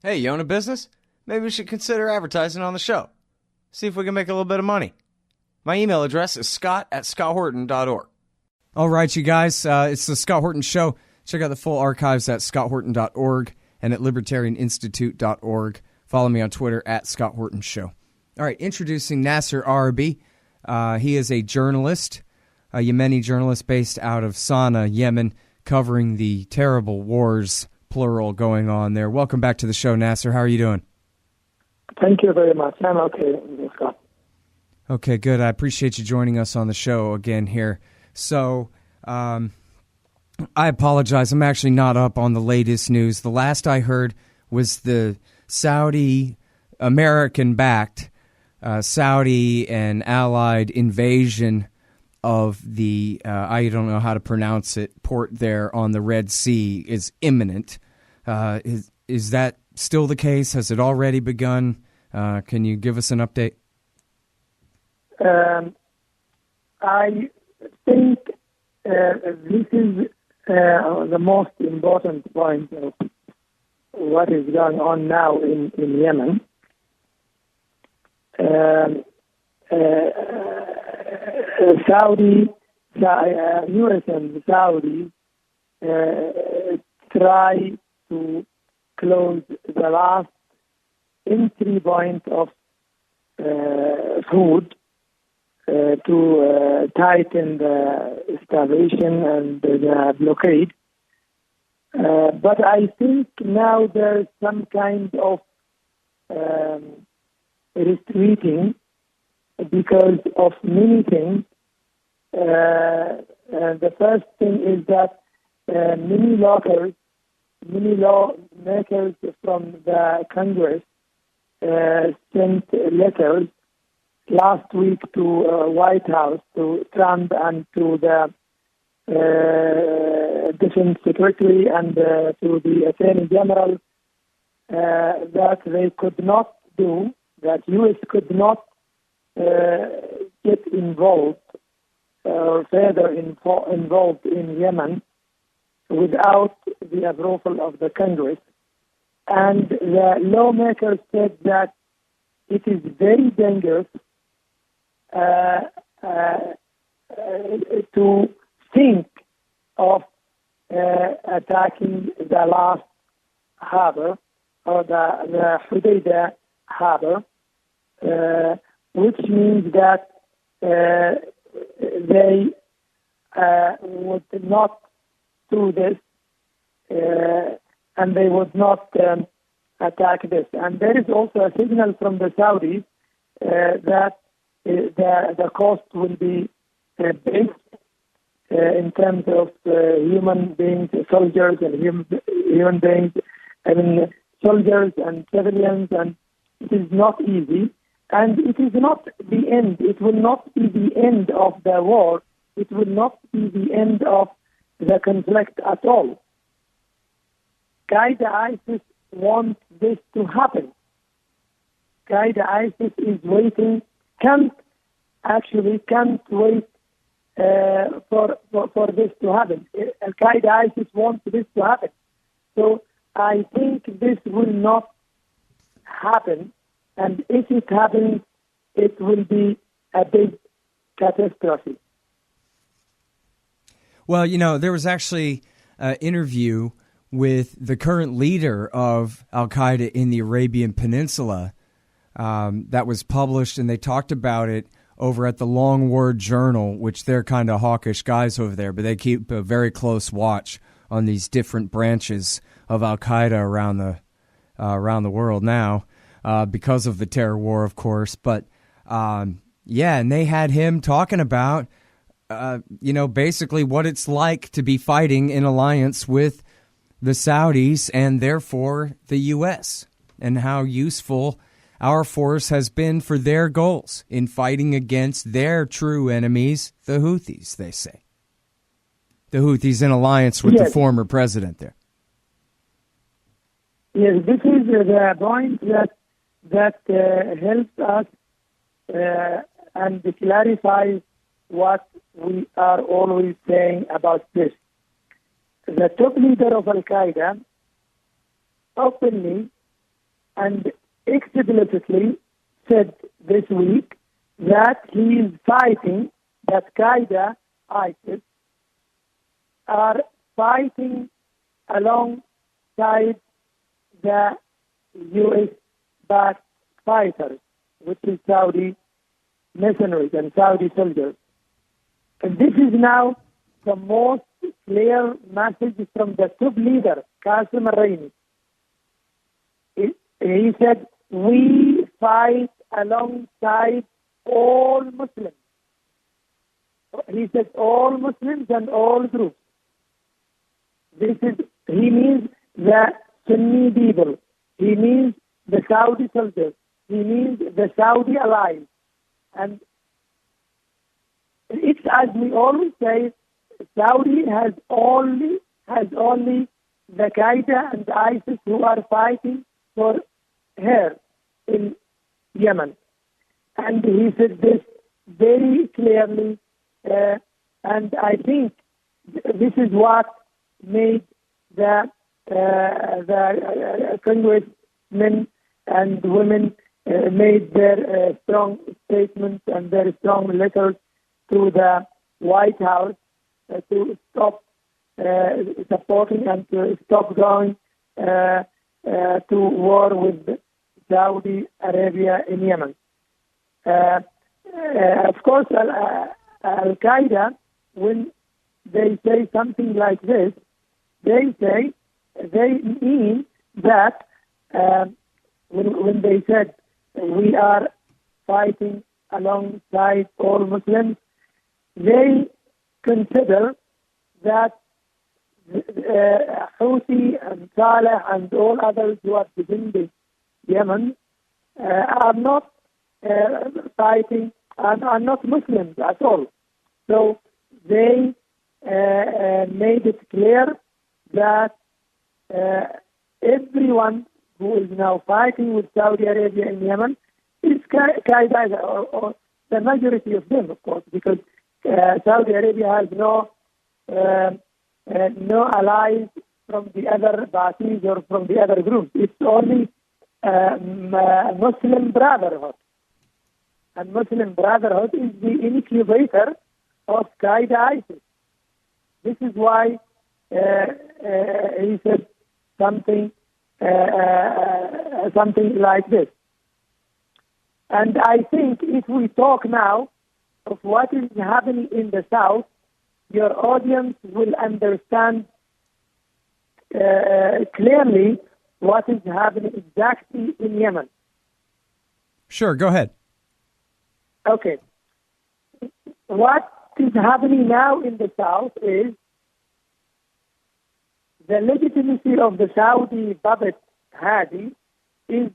Hey, you own a business? Maybe we should consider advertising on the show. See if we can make a little bit of money. My email address is scott@scotthorton.org. All right, you guys, it's the Scott Horton Show. Check out the full archives at scotthorton.org and at libertarianinstitute.org. Follow me on Twitter at Scott Horton Show. All right, introducing Nasser Arrabyee. He is a journalist, a Yemeni journalist based out of Sana'a, Yemen, covering the terrible wars, plural, going on there. Welcome back to the show, Nasser. How are you doing? Thank you very much. I'm okay, Scott. Okay, good. I appreciate you joining us on the show again here. So, I apologize. I'm actually not up on the latest news. The last I heard was the Saudi, American-backed, Saudi and allied invasion of the, I don't know how to pronounce it, port there on the Red Sea is imminent. Is that still the case? Has it already begun? Can you give us an update? I think this is the most important point of what is going on now in Yemen. U.S. and Saudi try to close the last entry point of food to tighten the starvation and the blockade. But I think now there's some kind of retreating because of many things. The first thing is that many lawmakers from the Congress sent letters last week to White House, to Trump and to the Defense Secretary and to the Attorney General that they could not do, that U.S. could not get involved or further involved in Yemen without the approval of the Congress. And the lawmakers said that it is very dangerous to think of attacking the last harbor, or the Hodeida harbor, which means that they would not do this, and they would not attack this. And there is also a signal from the Saudis that the cost will be big in terms of human beings, soldiers and human beings, soldiers and civilians, and it is not easy. And it is not the end. It will not be the end of the war. It will not be the end of the conflict at all. Qaeda ISIS wants this to happen. Qaeda ISIS is waiting, can't wait for this to happen. Qaeda ISIS wants this to happen. So I think this will not happen. And if it happens, it will be a big catastrophe. Well, there was actually an interview with the current leader of Al-Qaeda in the Arabian Peninsula that was published, and they talked about it over at the Long Word Journal, which they're kind of hawkish guys over there, but they keep a very close watch on these different branches of Al-Qaeda around the world now. Because of the terror war, of course. But, and they had him talking about, basically what it's like to be fighting in alliance with the Saudis and therefore the U.S. and how useful our force has been for their goals in fighting against their true enemies, the Houthis, they say. The Houthis in alliance with the former president there. Yes, this is the point that helps us and clarifies what we are always saying about this. The top leader of Al-Qaeda openly and explicitly said this week that he is fighting, that Qaeda, ISIS, are fighting alongside the U.S.-backed fighters, which is Saudi mercenaries and Saudi soldiers. And this is now the most clear message from the top leader, Nasser Arrabyee. He said, we fight alongside all Muslims. He said all Muslims and all groups. He means the Sunni people. He means the Saudi soldiers. He means the Saudi allies. And it's as we always say, Saudi has only the Qaeda and ISIS who are fighting for her in Yemen. And he said this very clearly, and I think this is what made the congressmen and women made their strong statements and their strong letters to the White House to stop supporting and to stop going to war with Saudi Arabia in Yemen. Of course, Al-Qaeda, when they say something like this, they mean that when they said we are fighting alongside all Muslims, they consider that Houthi and Saleh and all others who are defending Yemen are not fighting and are not Muslims at all. So they made it clear that everyone who is now fighting with Saudi Arabia in Yemen is Qaeda, or the majority of them, of course, because Saudi Arabia has no allies from the other parties or from the other groups. It's only Muslim Brotherhood. And Muslim Brotherhood is the incubator of Qaeda ISIS. This is why he said something like this. And I think if we talk now of what is happening in the South, your audience will understand clearly what is happening exactly in Yemen. Sure, go ahead. Okay. What is happening now in the South is the legitimacy of the Saudi puppet Hadi is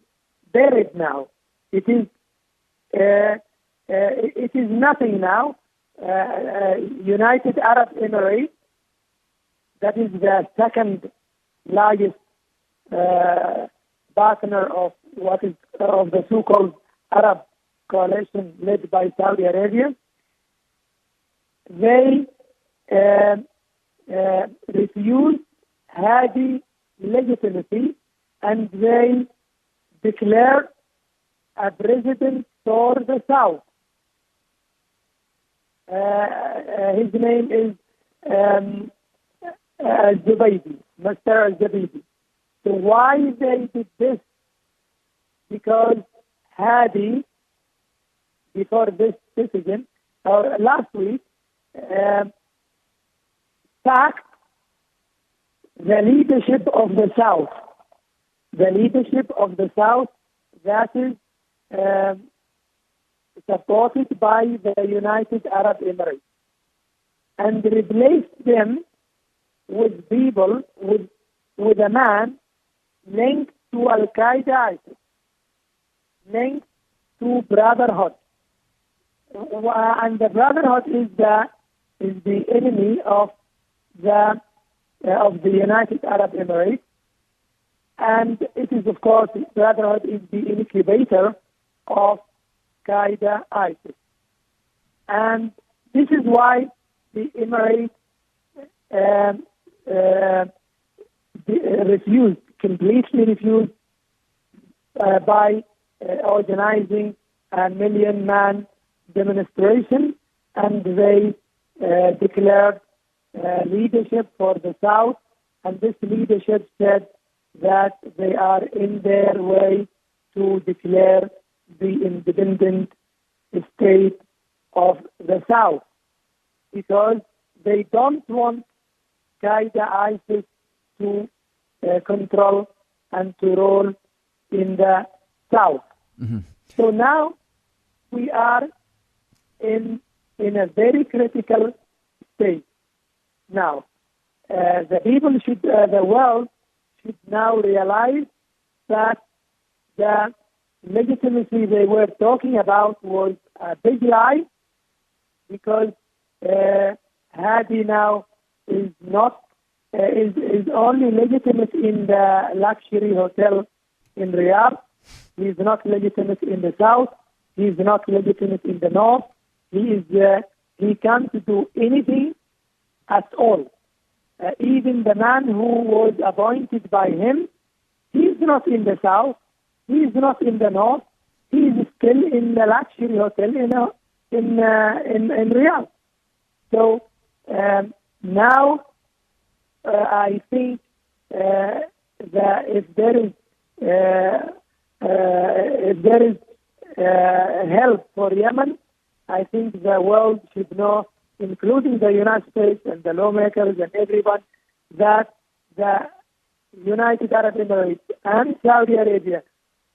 buried now. It is nothing now. United Arab Emirates, that is the second largest partner of the so-called Arab coalition led by Saudi Arabia, they refused Hadi legitimacy and they declared a president for the South. His name is Zubaydi, Nasser Arrabyee. So why they did this? Because Hadi, before this decision, or last week, sacked the leadership of the South. The leadership of the South that is supported by the United Arab Emirates, and replaced them with people, with a man linked to Al-Qaeda ISIS, linked to Brotherhood. And the Brotherhood is the enemy of the United Arab Emirates, and it is, of course, Brotherhood is the incubator of Qaeda ISIS. And this is why the Emirates completely refused by organizing a million-man demonstration, and they declared leadership for the South, and this leadership said that they are in their way to declare the independent state of the South, because they don't want Qaeda, ISIS to control and to rule in the South. Mm-hmm. So now we are in a very critical state. Now, the world should now realize that the legitimacy they were talking about was a big lie, because Hadi now is not is only legitimate in the luxury hotel in Riyadh. He is not legitimate in the South. He is not legitimate in the North. He can't do anything at all. Even the man who was appointed by him, he is not in the South. He is not in the North. He is still in the luxury hotel in Riyadh. So now I think that if there is help for Yemen, I think the world should know, including the United States and the lawmakers and everyone, that the United Arab Emirates and Saudi Arabia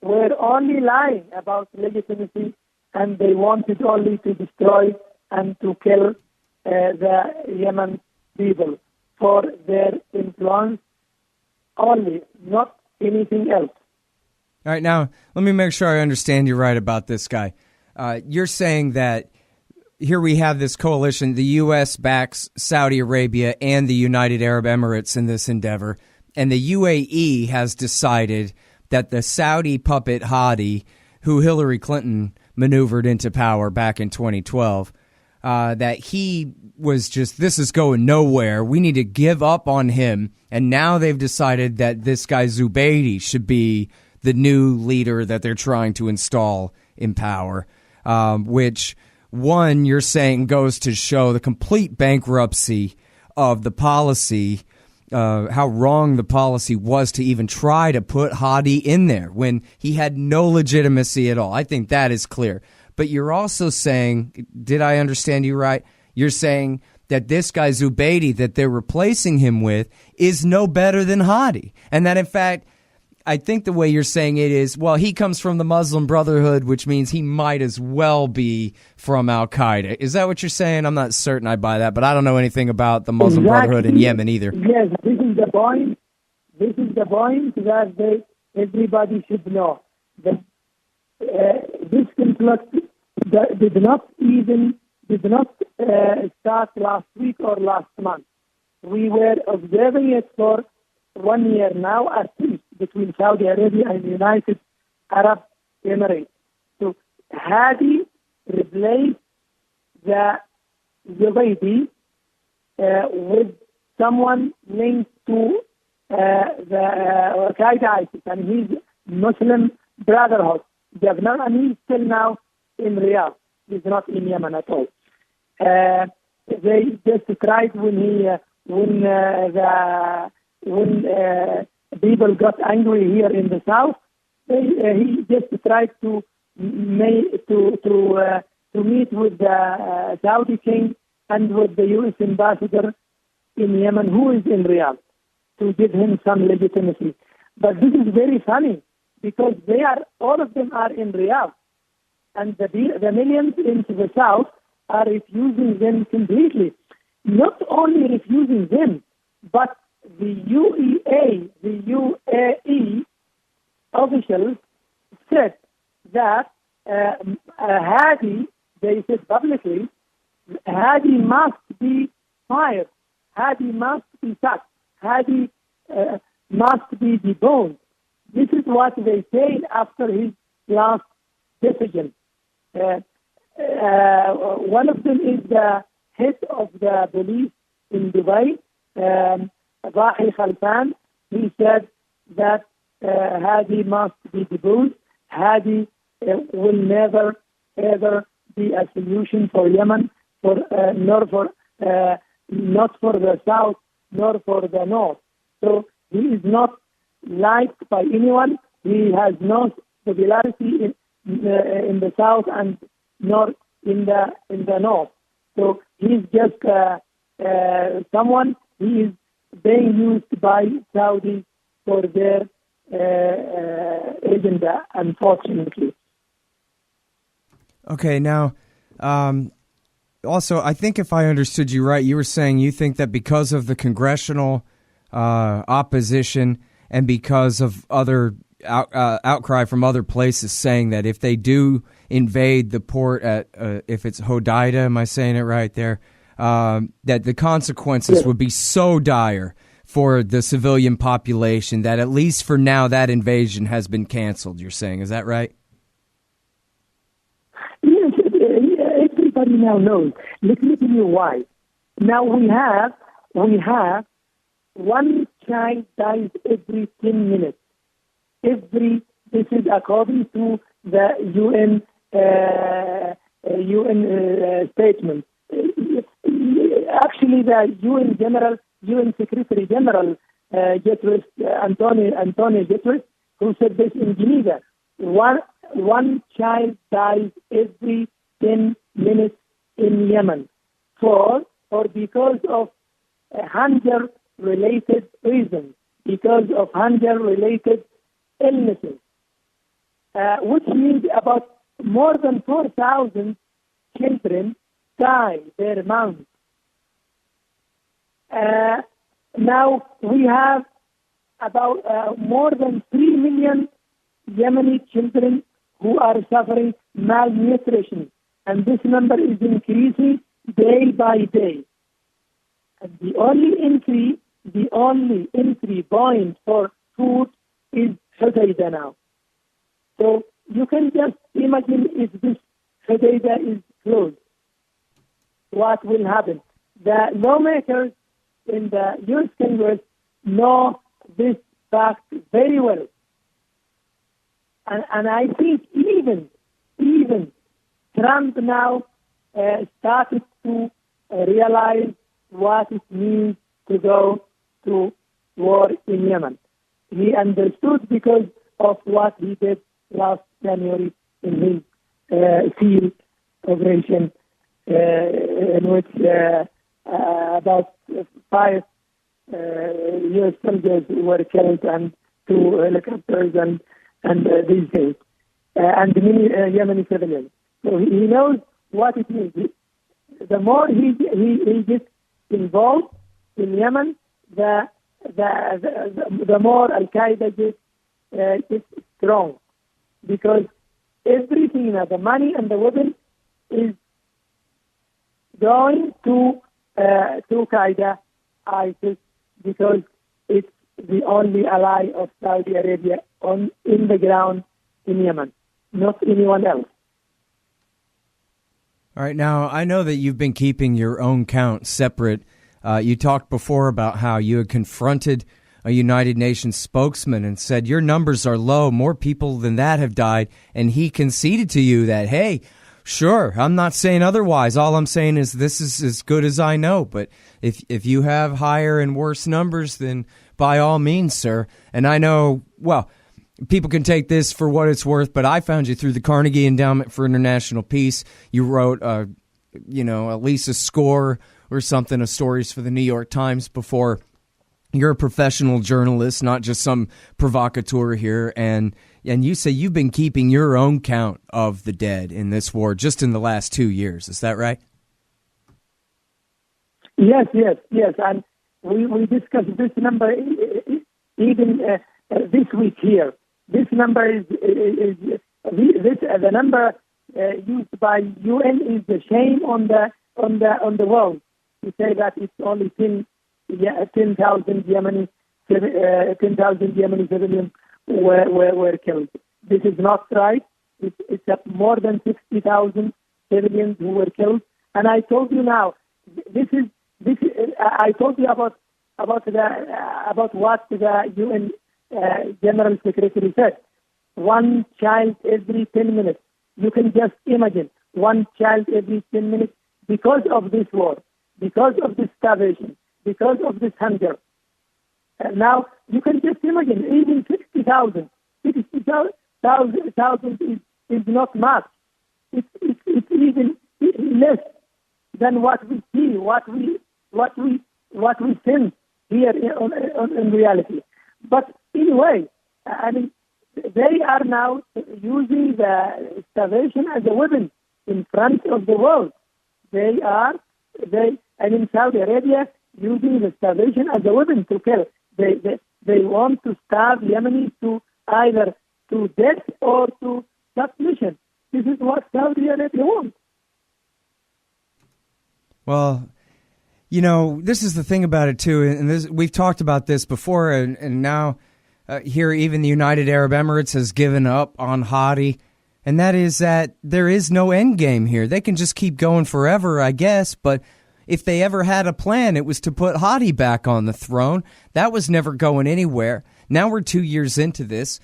were only lying about legitimacy, and they wanted only to destroy and to kill the Yemen people for their influence only, not anything else. All right, now let me make sure I understand you right about this guy. You're saying that here we have this coalition, the U.S. backs Saudi Arabia and the United Arab Emirates in this endeavor, and the UAE has decided that the Saudi puppet Hadi, who Hillary Clinton maneuvered into power back in 2012, that he was just, this is going nowhere. We need to give up on him. And now they've decided that this guy Zubaydi should be the new leader that they're trying to install in power, which, one, you're saying goes to show the complete bankruptcy of the policy, how wrong the policy was to even try to put Hadi in there when he had no legitimacy at all. I think that is clear. But you're also saying, did I understand you right? You're saying that this guy Zubaydi that they're replacing him with is no better than Hadi. And that, in fact, I think the way you're saying it is, well, he comes from the Muslim Brotherhood, which means he might as well be from Al-Qaeda. Is that what you're saying? I'm not certain I buy that, but I don't know anything about the Muslim Brotherhood in Yemen either. Yes, this is the point. This is the point that everybody should know. This conflict did not start last week or last month. We were observing it for 1 year now, at least, between Saudi Arabia and the United Arab Emirates. So Hadi replaced the Zubaydi with someone linked to the Qaeda ISIS, and he's Muslim Brotherhood governor, and he's still now in Riyadh. He's not in Yemen at all. They just tried when people got angry here in the south. He just tried to meet with the Saudi king and with the U.S. ambassador in Yemen, who is in Riyadh, to give him some legitimacy. But this is very funny because all of them are in Riyadh, and the millions into the south are refusing them completely. Not only refusing them, but the UAE officials said that Hadi, they said publicly, Hadi must be fired. Hadi must be sacked. Hadi must be dethroned. This is what they said after his last decision. One of them is the head of the police in Dubai, Khalfan. He said that Hadi must be deposed. Hadi will never, ever be a solution for Yemen, not for the south, nor for the north. So he is not liked by anyone. He has no popularity in the south and nor in the north. So he's just someone. He is being used by Saudi for their agenda, unfortunately. Okay, now, also, I think if I understood you right, you were saying you think that because of the congressional opposition and because of other outcry from other places saying that if they do invade the port at, if it's Hodeida, am I saying it right there, that the consequences would be so dire for the civilian population that at least for now that invasion has been canceled, you're saying. Is that right? Yes, everybody now knows. Let me tell you why. Now we have one child dies every 10 minutes. This is according to the UN statement. Actually, the UN Secretary General Antonio Guterres, who said this in Geneva, one child dies every 10 minutes in Yemen or because of hunger-related reasons, because of hunger-related illnesses, which means about more than 4,000 children die per month. Now we have about more than 3 million Yemeni children who are suffering malnutrition, and this number is increasing day by day. And the only entry point for food is Hodeida now. So you can just imagine if this Hodeida is closed, what will happen? The lawmakers in the U.S. Congress know this fact very well. And I think even Trump now started to realize what it means to go to war in Yemen. He understood because of what he did last January in his field operation, in which about 5 U.S. soldiers were killed and 2 helicopters and these things, and many Yemeni civilians. So he knows what it means. The more he gets involved in Yemen, the more Al-Qaeda gets strong, because everything, the money and the weapon is going to Qaeda, ISIS, because it's the only ally of Saudi Arabia in the ground in Yemen, not anyone else. All right. Now, I know that you've been keeping your own count separate. You talked before about how you had confronted a United Nations spokesman and said your numbers are low. More people than that have died. And he conceded to you that, hey, sure, I'm not saying otherwise. All I'm saying is this is as good as I know. But if you have higher and worse numbers, then by all means, sir. And I know, well, people can take this for what it's worth, but I found you through the Carnegie Endowment for International Peace. You wrote, at least a score or something of stories for the New York Times before. You're a professional journalist, not just some provocateur here. And you say you've been keeping your own count of the dead in this war just in the last 2 years. Is that right? Yes. And we discussed this number even this week here. This number is the number used by UN is the shame on the world to say that it's only 10,000 Yemeni civilians were killed. This is not right. It's more than 60,000 civilians who were killed. And I told you now, I told you about what the UN General Secretary said, one child every 10 minutes. You can just imagine, one child every 10 minutes because of this war, because of this starvation, because of this hunger. Now, you can just imagine, even 60,000 is not much. It's even less than what we see, what we sense here in reality. But anyway, I mean, they are now using the starvation as a weapon in front of the world. Saudi Arabia using the starvation as a weapon to kill. They want to starve Yemenis to either to death or to submission. This is what Saudi Arabia wants. Well, you know, this is the thing about it, too, and we've talked about this before, and now here even the United Arab Emirates has given up on Hadi, and that is that there is no end game here. They can just keep going forever, I guess, but if they ever had a plan, it was to put Hadi back on the throne. That was never going anywhere. Now we're 2 years into this.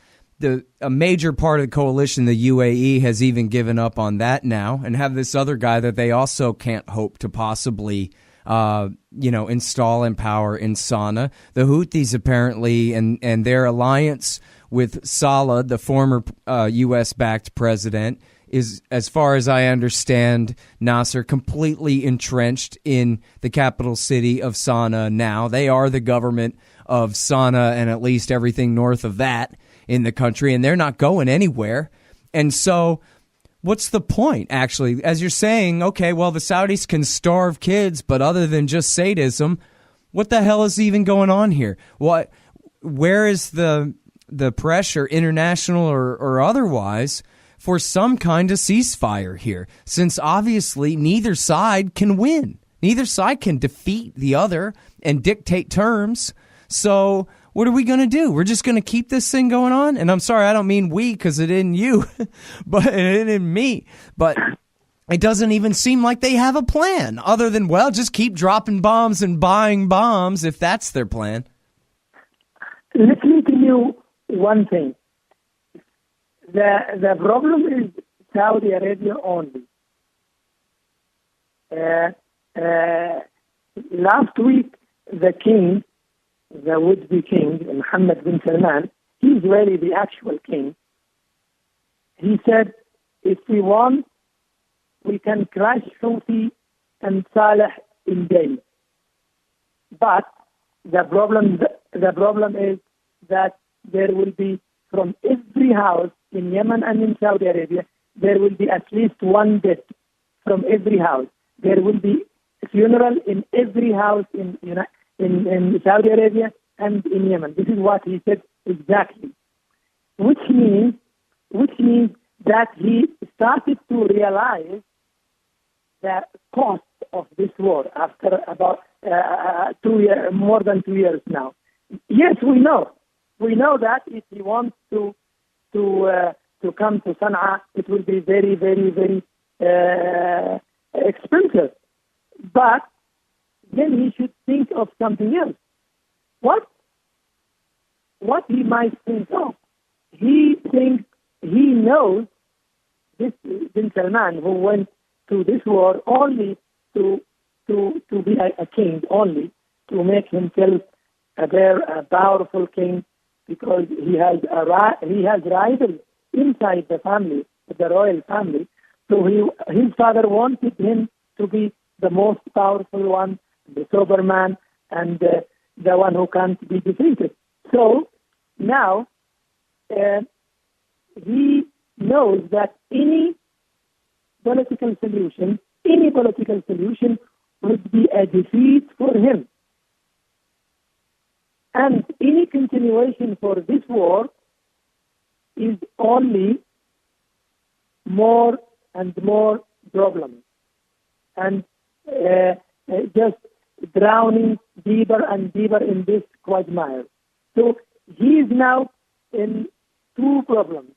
A major part of the coalition, the UAE, has even given up on that now and have this other guy that they also can't hope to possibly install in power in Sana'a. The Houthis apparently and their alliance with Saleh, the former U.S.-backed president, is, as far as I understand, Nasser, completely entrenched in the capital city of Sana'a now. They are the government of Sana'a and at least everything north of that in the country, and they're not going anywhere. And so what's the point, actually? As you're saying, okay, well, the Saudis can starve kids, but other than just sadism, what the hell is even going on here? Where is the pressure, international or otherwise, for some kind of ceasefire here? Since obviously neither side can win. Neither side can defeat the other and dictate terms. So what are we going to do? We're just going to keep this thing going on? And I'm sorry, I don't mean we because it isn't you, but it isn't me. But it doesn't even seem like they have a plan other than, well, just keep dropping bombs and buying bombs if that's their plan. Let me tell you one thing. The problem is Saudi Arabia only. Last week, the king, the would-be king, Mohammed bin Salman, he's really the actual king. He said, if we want, we can crush Houthi and Saleh in days. But the problem is that there will be, from every house in Yemen and in Saudi Arabia, there will be at least one death from every house. There will be a funeral in every house in Saudi Arabia and in Yemen. This is what he said exactly. Which means that he started to realize the cost of this war after about 2 years, more than 2 years now. Yes, we know that if he wants to come to Sana'a, it will be very, very, very expensive. But then he should think of something else. What he might think of? He knows this bin Salman, who went to this war only to be a king, only to make himself a powerful king, because he has rivals inside the family, the royal family. So his father wanted him to be the most powerful one, the Superman, and the one who can't be defeated. So now he knows that any political solution would be a defeat for him. And any continuation for this war is only more and more problems, and just drowning deeper and deeper in this quagmire. So he is now in two problems.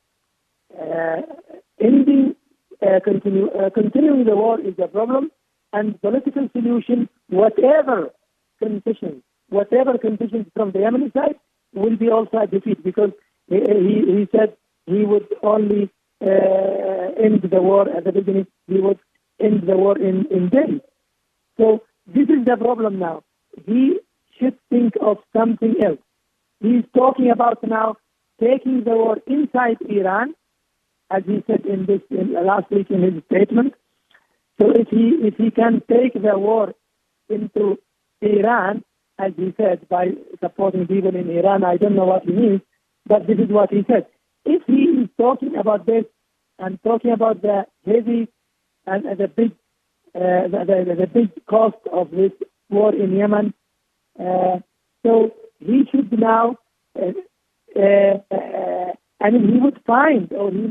Continuing the war is a problem, and political solution, whatever conditions from the Yemeni side, will be also a defeat, because he said he would only end the war at the beginning. He would end the war in days. So this is the problem now. He should think of something else. He's talking about now taking the war inside Iran, as he said last week in his statement. So if he can take the war into Iran, as he said, by supporting people in Iran, I don't know what he means, but this is what he said. If he is talking about this and talking about the heavy and the big cost of this war in Yemen, so he should now, he would find, or he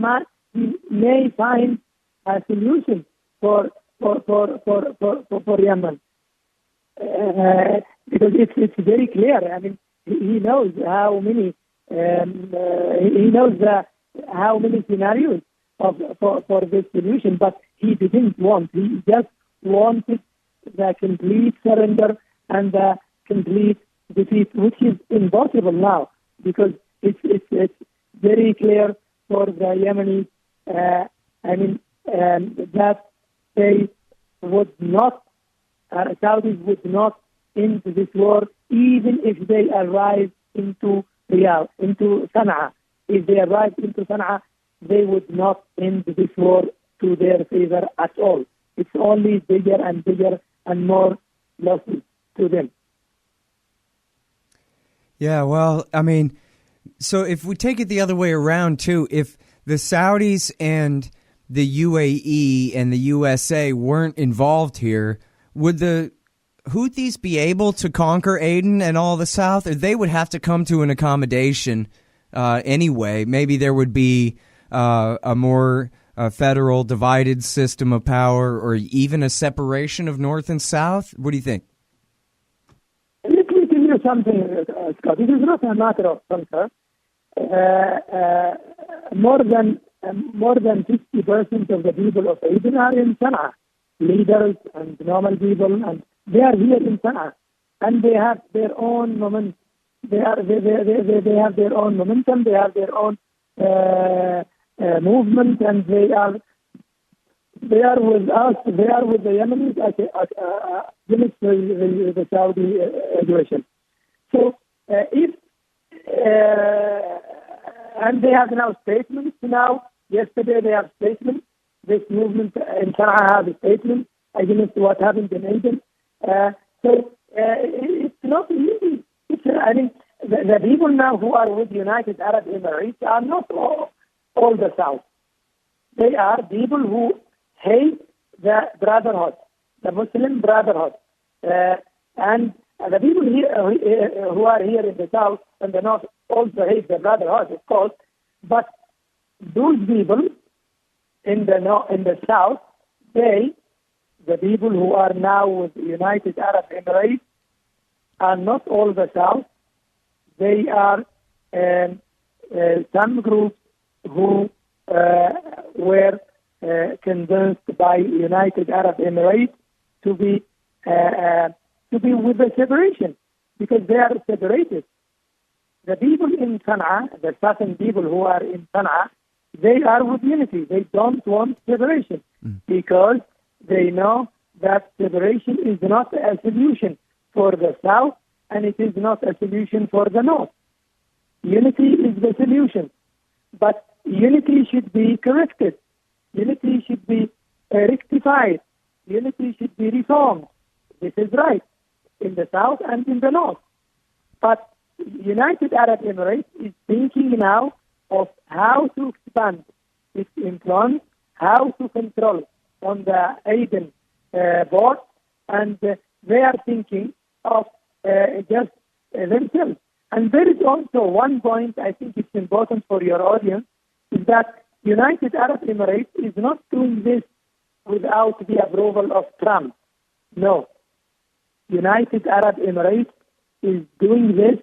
may find a solution for Yemen, because it's very clear. I mean, he knows how many how many scenarios for this solution, but he didn't want. He just wanted the complete surrender and the complete defeat, which is impossible now, because it's very clear for the Yemenis. That they would not, Saudis would not end this war, even if they arrive into Riyadh, into Sana'a. If they arrive into Sana'a, they would not end this war to their favor at all. It's only bigger and more losses to them. Yeah, well, I mean, so if we take it the other way around, too, if the Saudis and the UAE and the USA weren't involved here, would the Houthis be able to conquer Aden and all the south? Or they would have to come to an accommodation anyway? Maybe there would be a more federal divided system of power, or even a separation of North and South? What do you think? Let me tell you something, Scott. This is not a matter of concern. More than 50% of the people of Aden are in Sana'a, leaders and normal people, and they are here in Sana'a, and they have their own momentum. They have their own momentum. They have their own movement, and they are with us. They are with the Yemenis against the Saudi aggression. So if and they have now statements now. Yesterday they have statements. This movement in Sana'a have a statement against what happened in Aden. So it's not easy. The people now who are with United Arab Emirates are not all the South. They are people who hate the Brotherhood, the Muslim Brotherhood. And the people here who are here in the South and the North also hate the Brotherhood, of course. But those people in the South, the people who are now with the United Arab Emirates, are not all the South. They are some groups who were convinced by United Arab Emirates to be with the separation, because they are separated. The people in Sana'a, the certain people who are in Sana'a, they are with unity. They don't want separation because they know that separation is not a solution for the South, and it is not a solution for the North. Unity is the solution, but unity should be corrected. Unity should be rectified. Unity should be reformed. This is right in the South and in the North. But United Arab Emirates is thinking now of how to expand its influence, how to control on the Aden board, and they are thinking of just themselves. And there is also one point I think it's important for your audience, is that United Arab Emirates is not doing this without the approval of Trump. No. United Arab Emirates is doing this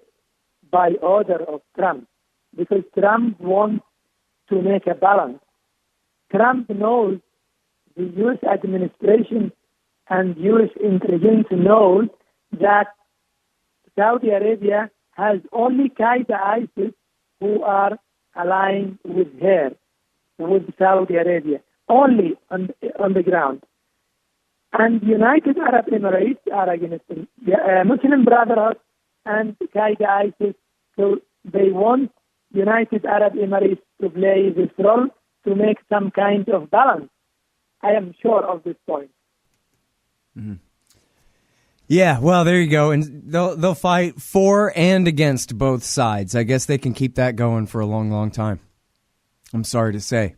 by order of Trump, because Trump wants to make a balance. Trump knows, the U.S. administration and U.S. intelligence knows that Saudi Arabia has only Qaeda ISIS who are aligned with her, with Saudi Arabia, only on the ground. And United Arab Emirates are against them. Muslim Brotherhood and Qaeda ISIS, so they want United Arab Emirates to play this role to make some kind of balance. I am sure of this point. Mm-hmm. Yeah, well, there you go. And they'll fight for and against both sides. I guess they can keep that going for a long, long time. I'm sorry to say.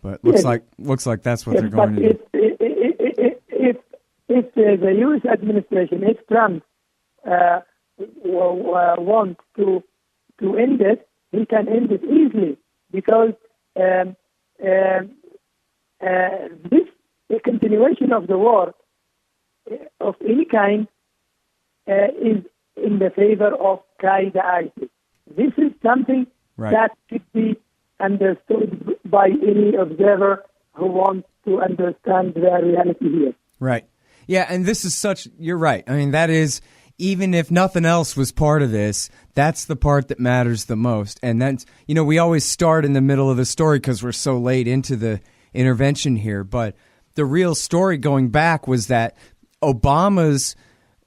But looks like that's what they're going to do. If the U.S. administration, if Trump wants to end it, he can end it easily, because this continuation of the war of any kind is in the favor of Qaeda ISIS. This is something that should be understood by any observer who wants to understand the reality here. Right. Yeah, and this is you're right. I mean, that is, even if nothing else was part of this, that's the part that matters the most. And that's, we always start in the middle of the story because we're so late into the intervention here. But the real story going back was that Obama's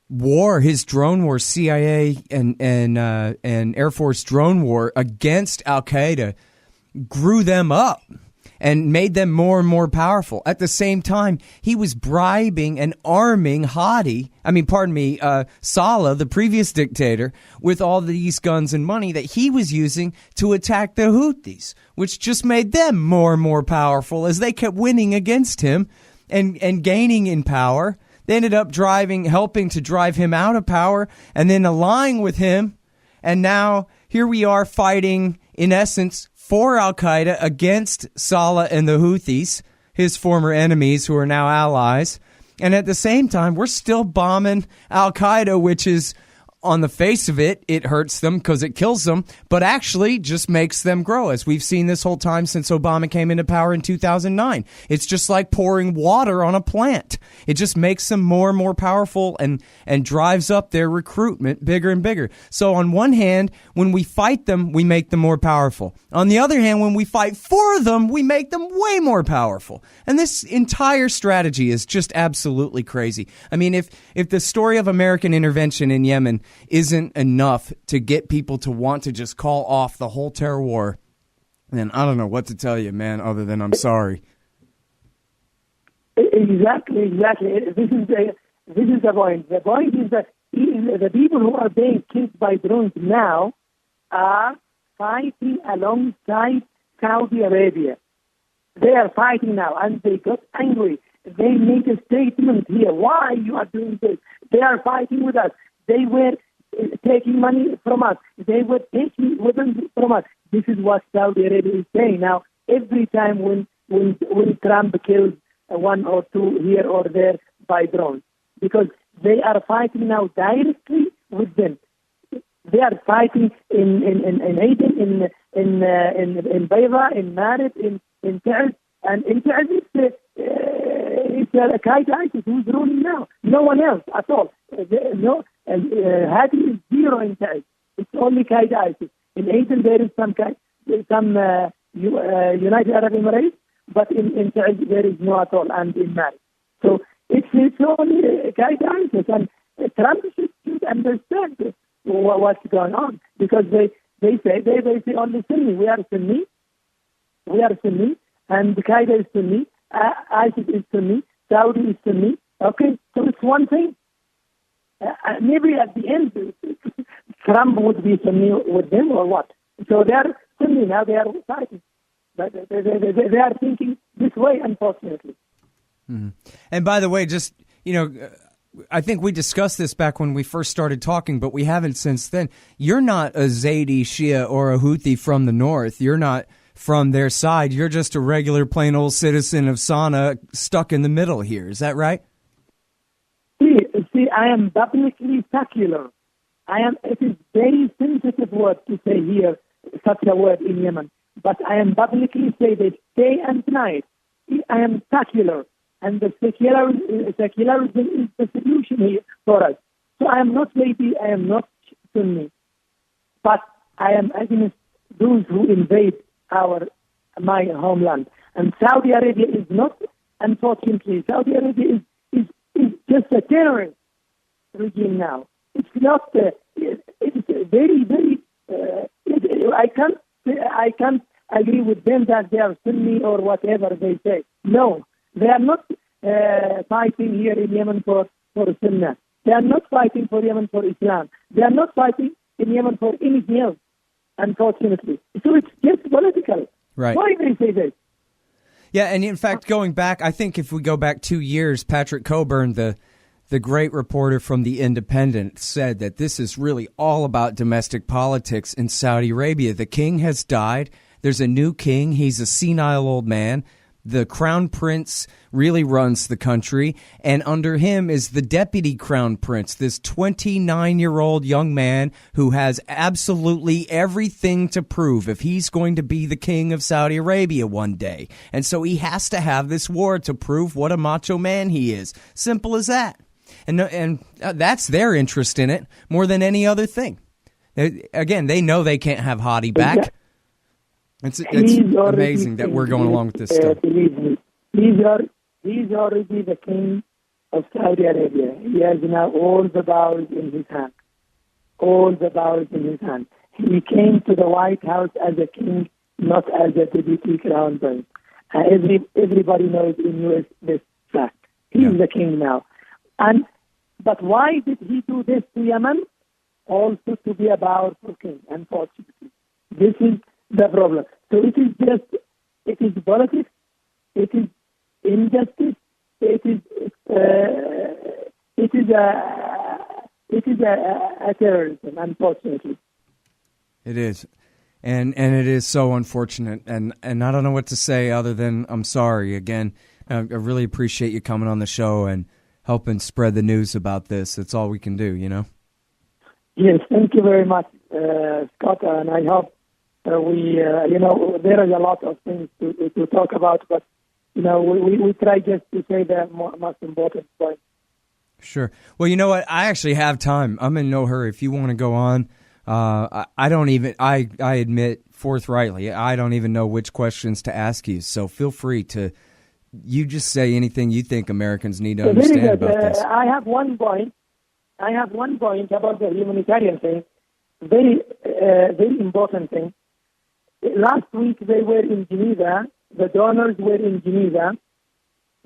war, his drone war, CIA and Air Force drone war against Al-Qaeda, grew them up and made them more and more powerful. At the same time, he was bribing and arming Saleh, the previous dictator, with all these guns and money that he was using to attack the Houthis, which just made them more and more powerful as they kept winning against him and gaining in power. They ended up helping to drive him out of power and then allying with him. And now here we are fighting, in essence, for Al-Qaeda against Saleh and the Houthis, his former enemies who are now allies. And at the same time, we're still bombing Al-Qaeda, which is, on the face of it, it hurts them because it kills them, but actually just makes them grow, as we've seen this whole time since Obama came into power in 2009. It's just like pouring water on a plant. It just makes them more and more powerful and drives up their recruitment bigger and bigger. So on one hand, when we fight them, we make them more powerful. On the other hand, when we fight for them, we make them way more powerful. And this entire strategy is just absolutely crazy. I mean, if the story of American intervention in Yemen isn't enough to get people to want to just call off the whole terror war, then I don't know what to tell you, man, other than I'm sorry. Exactly. This is the point. The point is that the people who are being killed by drones now are fighting alongside Saudi Arabia. They are fighting now, and they got angry. They made a statement here. Why you are doing this? They are fighting with us. They were taking money from us. They were taking weapons from us. This is what Saudi Arabia is saying now. Every time when Trump kills one or two here or there by drones, because they are fighting now directly with them. They are fighting in Aden, in Beira, in Marib, in Taiz, and in Taiz it's Qaeda ISIS who's ruling now. No one else at all. Hadi is zero in Taiz. It's only Qaeda ISIS. In Aden there is some United Arab Emirates, but in Taiz there is no at all, and in Marib. So it's only Qaeda ISIS, and Trump should understand what's going on, because they say only Sunni. We are Sunni, and Qaeda is Sunni, ISIS is Sunni, Saudi is Sunni. Okay, so it's one thing. Maybe at the end, Trump would be Sunni with them or what? So they are Sunni now. They are fighting, but they are thinking this way, unfortunately. Mm-hmm. And by the way, just I think we discussed this back when we first started talking, but we haven't since then. You're not a Zaidi, Shia, or a Houthi from the north. You're not from their side. You're just a regular, plain old citizen of Sana'a stuck in the middle here. Is that right? See, I am publicly secular. It is very sensitive word to say here, such a word in Yemen. But I am publicly say that day and night. I am secular. And the secularism is the solution here for us. So I am not Zaidi, I am not Sunni. But I am against those who invade my homeland. And Saudi Arabia is not, unfortunately, Saudi Arabia is just a terrorist regime now. It's not. It's very, very. I can't agree with them that they are Sunni or whatever they say. No, they are not fighting here in Yemen for Sunnah. They are not fighting for Yemen for Islam. They are not fighting in Yemen for anything else, unfortunately. So it's just political. Right. Why they say this? Yeah, and in fact, going back, I think if we go back 2 years, Patrick Coburn, the great reporter from The Independent, said that this is really all about domestic politics in Saudi Arabia. The king has died. There's a new king. He's a senile old man. The crown prince really runs the country, and under him is the deputy crown prince, this 29-year-old young man who has absolutely everything to prove if he's going to be the king of Saudi Arabia one day. And so he has to have this war to prove what a macho man he is. Simple as that. And that's their interest in it more than any other thing. Again, they know they can't have Hadi back. It's amazing that we're going along with this stuff. Believe me, he's already the king of Saudi Arabia. He has now all the powers in his hand. All the powers in his hand. He came to the White House as a king, not as a deputy crown prince. Everybody knows in U.S. this fact. He's the king now. But why did he do this to Yemen? Also to be a powerful king, unfortunately. This is the problem. So it is politics, it is injustice, it is a terrorism, unfortunately. It is. And it is so unfortunate. And I don't know what to say other than I'm sorry. Again, I really appreciate you coming on the show and helping spread the news about this. That's all we can do, you know? Yes, thank you very much, Scott, and I hope there is a lot of things to talk about, but, we try just to say the most important point. Sure. Well, you know what? I actually have time. I'm in no hurry. If you want to go on, I admit forthrightly, I don't even know which questions to ask you, so feel free to, you just say anything you think Americans need to understand about this. I have one point about the humanitarian thing, very important thing. Last week they were in Geneva, the donors were in Geneva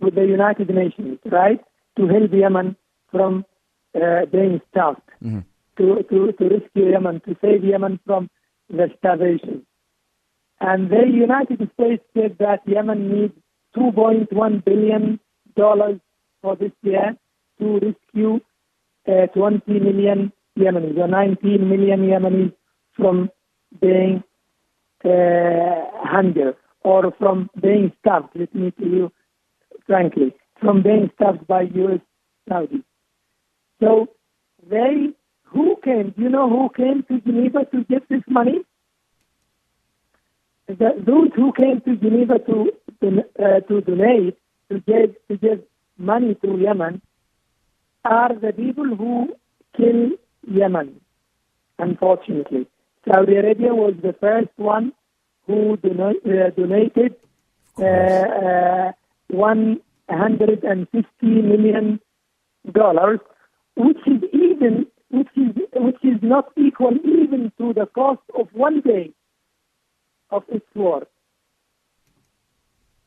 with the United Nations, right, to help Yemen from being starved, to rescue Yemen, to save Yemen from the starvation. And the United States said that Yemen needs $2.1 billion for this year to rescue 20 million Yemenis, or 19 million Yemenis from being hunger or from being starved, let me tell you frankly, from being starved by U.S. Saudi. So who came to Geneva to get this money? Those who came to Geneva to donate, to give money to Yemen, are the people who kill Yemen, unfortunately. Saudi Arabia was the first one who donated $150 million, which is not equal even to the cost of one day of its war.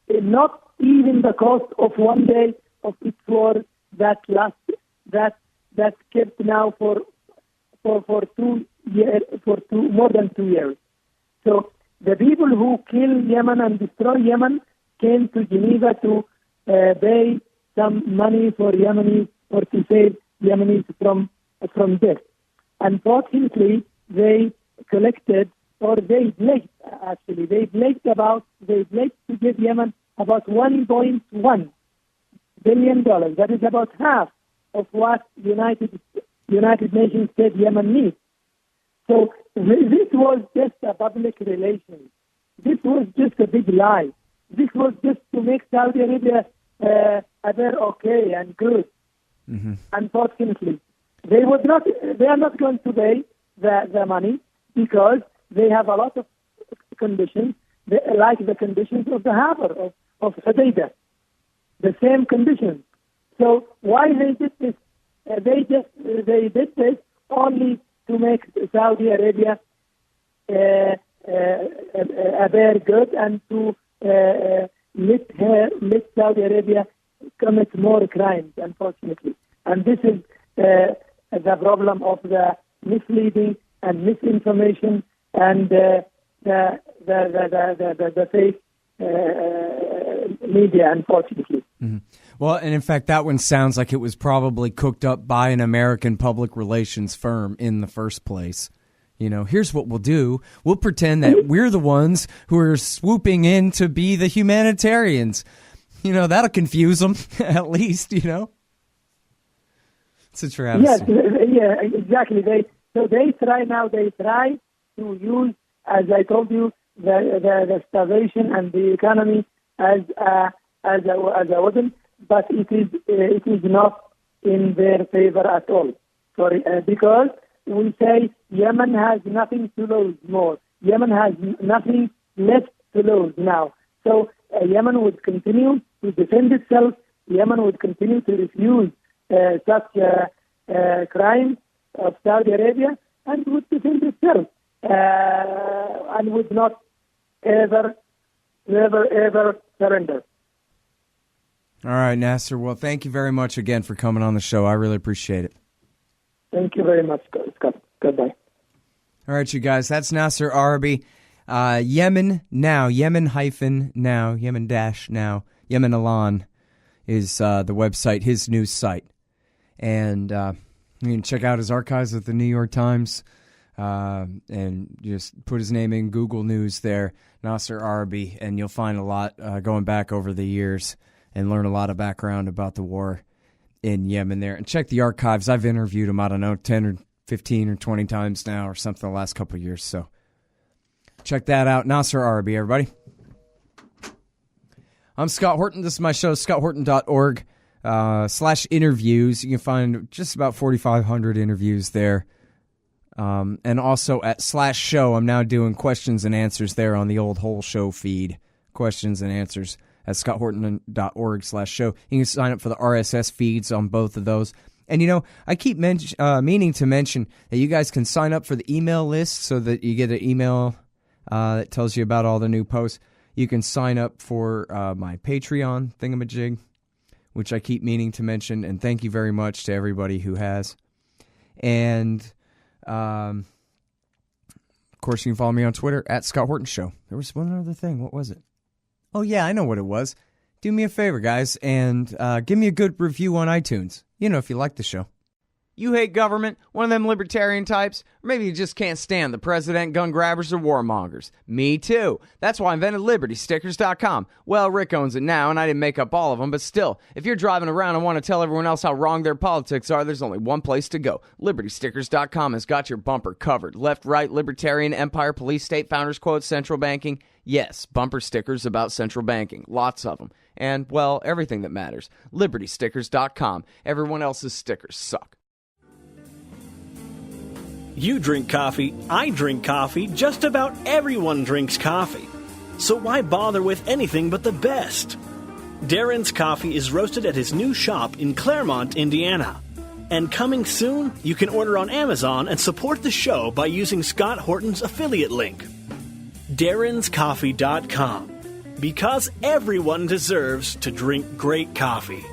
Not even the cost of one day of its war that kept now for 2 years, more than 2 years. So the people who kill Yemen and destroy Yemen came to Geneva to pay some money for Yemenis or to save Yemenis from death. Unfortunately, they collected, or they pledged to give Yemen about $1.1 billion. That is about half of what United Nations said Yemen needs. So this was just a public relations. This was just a big lie. This was just to make Saudi Arabia appear okay and good. Mm-hmm. Unfortunately, they are not going to pay the money. because they have a lot of conditions, like the conditions of the harbor of Hodeida, the same conditions. So why they did this? They did this only to make Saudi Arabia appear good and to let Saudi Arabia commit more crimes, unfortunately. And this is the problem of the misleading and misinformation and the fake media, unfortunately. Mm-hmm. Well, and in fact, that one sounds like it was probably cooked up by an American public relations firm in the first place. You know, here's what we'll do. We'll pretend that we're the ones who are swooping in to be the humanitarians. You know, that'll confuse them, at least, you know. It's a travesty. Yes, yeah, exactly. They try to use, as I told you, the starvation and the economy as a weapon, but it is not in their favor at all. Sorry, because we say Yemen has nothing to lose more. Yemen has nothing left to lose now. So Yemen would continue to defend itself. Yemen would continue to refuse such crimes of Saudi Arabia and would defend itself and would not ever surrender. All right, Nasser. Well, thank you very much again for coming on the show. I really appreciate it. Thank you very much, Scott. Goodbye. All right, you guys. That's Nasser Arrabyee. Yemen Now, Yemen-now, Yemen-now, Yemen Alan is the website, his news site. And you can check out his archives at the New York Times and just put his name in Google News there, Nasser Arrabyee, and you'll find a lot going back over the years and learn a lot of background about the war in Yemen there. And check the archives. I've interviewed him, I don't know, 10 or 15 or 20 times now or something the last couple of years. So check that out. Nasser Arrabyee, everybody. I'm Scott Horton. This is my show, scotthorton.org /interviews. You can find just about 4,500 interviews there. And also at /show, I'm now doing questions and answers there on the old whole show feed. Questions and answers at scotthorton.org /show. You can sign up for the RSS feeds on both of those. And, you know, I keep meaning to mention that you guys can sign up for the email list so that you get an email that tells you about all the new posts. You can sign up for my Patreon thingamajig, which I keep meaning to mention. And thank you very much to everybody who has. And, of course, you can follow me on Twitter at Scott Horton Show. There was one other thing. What was it? Oh, yeah, I know what it was. Do me a favor, guys, and give me a good review on iTunes. You know, if you like the show. You hate government, one of them libertarian types, or maybe you just can't stand the president, gun grabbers, or warmongers. Me too. That's why I invented LibertyStickers.com. Well, Rick owns it now, and I didn't make up all of them, but still, if you're driving around and want to tell everyone else how wrong their politics are, there's only one place to go. LibertyStickers.com has got your bumper covered. Left, right, libertarian, empire, police, state, founders quote, central banking. Yes, bumper stickers about central banking. Lots of them. And, well, everything that matters. LibertyStickers.com. Everyone else's stickers suck. You drink coffee, I drink coffee, just about everyone drinks coffee. So why bother with anything but the best? Darren's Coffee is roasted at his new shop in Claremont, Indiana. And coming soon, you can order on Amazon and support the show by using Scott Horton's affiliate link. Darren'sCoffee.com. Because everyone deserves to drink great coffee.